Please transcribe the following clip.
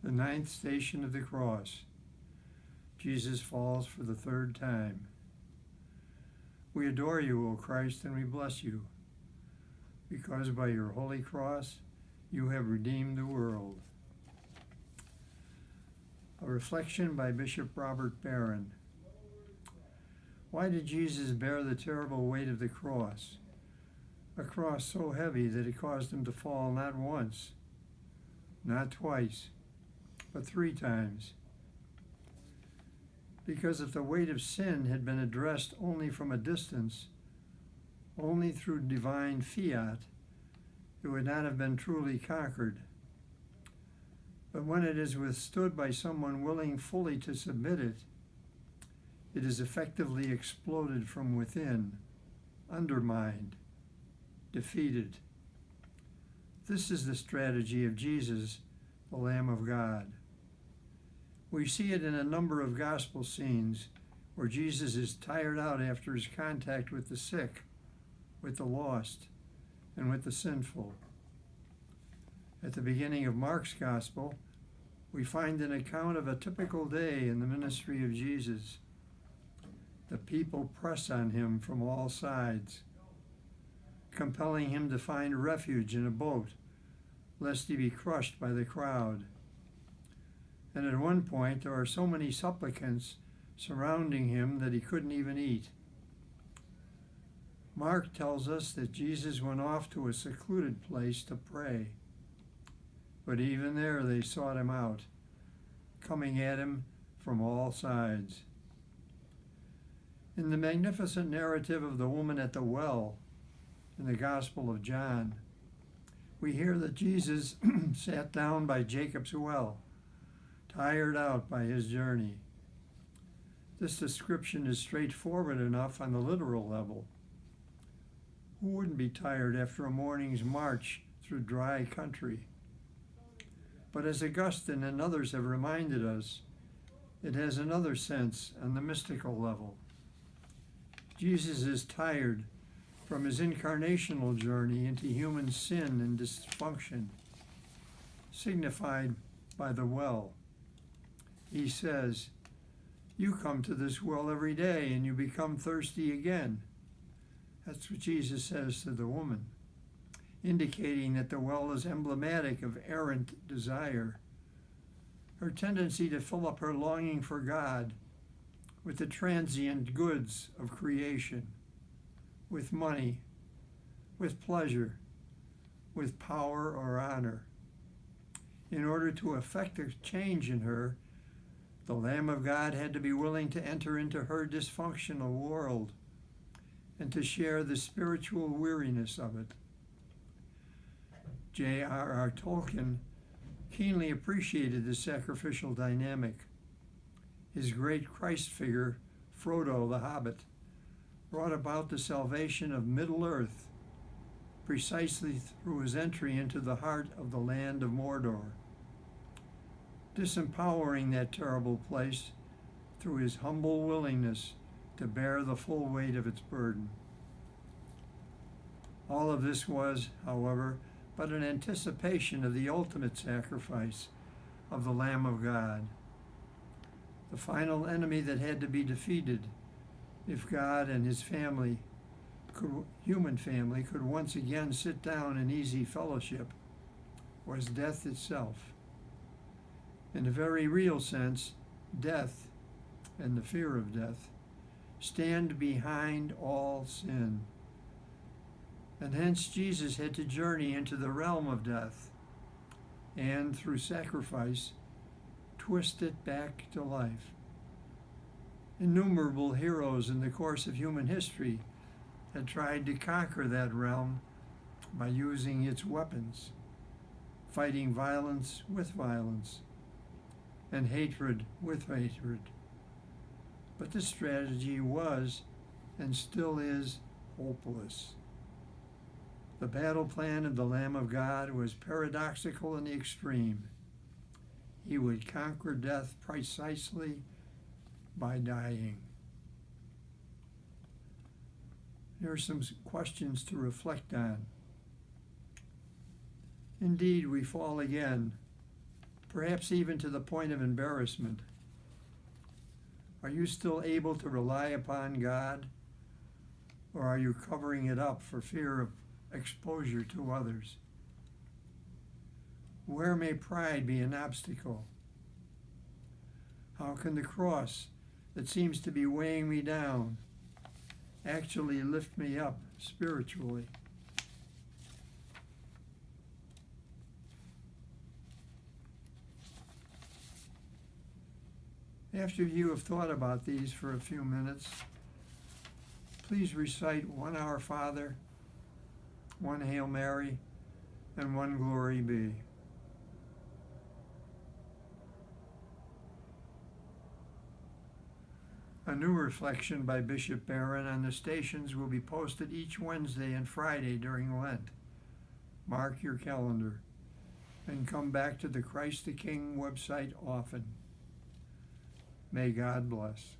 The ninth station of the cross. Jesus falls for the third time. We adore you, O Christ, and we bless you, because by your holy cross you have redeemed the world. A reflection by Bishop Robert Barron. Why did Jesus bear the terrible weight of the cross? A cross so heavy that it caused him to fall not once, not twice, but 3 times. Because if the weight of sin had been addressed only from a distance, only through divine fiat, it would not have been truly conquered. But when it is withstood by someone willing fully to submit it, it is effectively exploded from within, undermined, defeated. This is the strategy of Jesus, the Lamb of God. We see it in a number of gospel scenes where Jesus is tired out after his contact with the sick, with the lost, and with the sinful. At the beginning of Mark's gospel, we find an account of a typical day in the ministry of Jesus. The people press on him from all sides, compelling him to find refuge in a boat, lest he be crushed by the crowd. And at one point, there are so many supplicants surrounding him that he couldn't even eat. Mark tells us that Jesus went off to a secluded place to pray. But even there they sought him out, coming at him from all sides. In the magnificent narrative of the woman at the well in the Gospel of John, we hear that Jesus sat down by Jacob's well, tired out by his journey. This description is straightforward enough on the literal level. Who wouldn't be tired after a morning's march through dry country? But as Augustine and others have reminded us, it has another sense on the mystical level. Jesus is tired from his incarnational journey into human sin and dysfunction, signified by the well. He says, "You come to this well every day and you become thirsty again." That's what Jesus says to the woman, indicating that the well is emblematic of errant desire, her tendency to fill up her longing for God with the transient goods of creation, with money, with pleasure, with power or honor. In order to effect a change in her, the Lamb of God had to be willing to enter into her dysfunctional world and to share the spiritual weariness of it. J.R.R. Tolkien keenly appreciated the sacrificial dynamic. His great Christ figure, Frodo the Hobbit, brought about the salvation of Middle-earth precisely through his entry into the heart of the land of Mordor, disempowering that terrible place through his humble willingness to bear the full weight of its burden. All of this was, however, but an anticipation of the ultimate sacrifice of the Lamb of God, the final enemy that had to be defeated if God and his family, human family, could once again sit down in easy fellowship, was death itself. In a very real sense, death and the fear of death stand behind all sin. And hence Jesus had to journey into the realm of death and, through sacrifice, twist it back to life. Innumerable heroes in the course of human history had tried to conquer that realm by using its weapons, fighting violence with violence, and hatred with hatred. But this strategy was, and still is, hopeless. The battle plan of the Lamb of God was paradoxical in the extreme. He would conquer death precisely by dying. There are some questions to reflect on. Indeed, we fall again, perhaps even to the point of embarrassment? Are you still able to rely upon God, or are you covering it up for fear of exposure to others? Where may pride be an obstacle? How can the cross that seems to be weighing me down actually lift me up spiritually? After you have thought about these for a few minutes, please recite one Our Father, one Hail Mary, and one Glory Be. A new reflection by Bishop Barron on the stations will be posted each Wednesday and Friday during Lent. Mark your calendar and come back to the Christ the King website often. May God bless.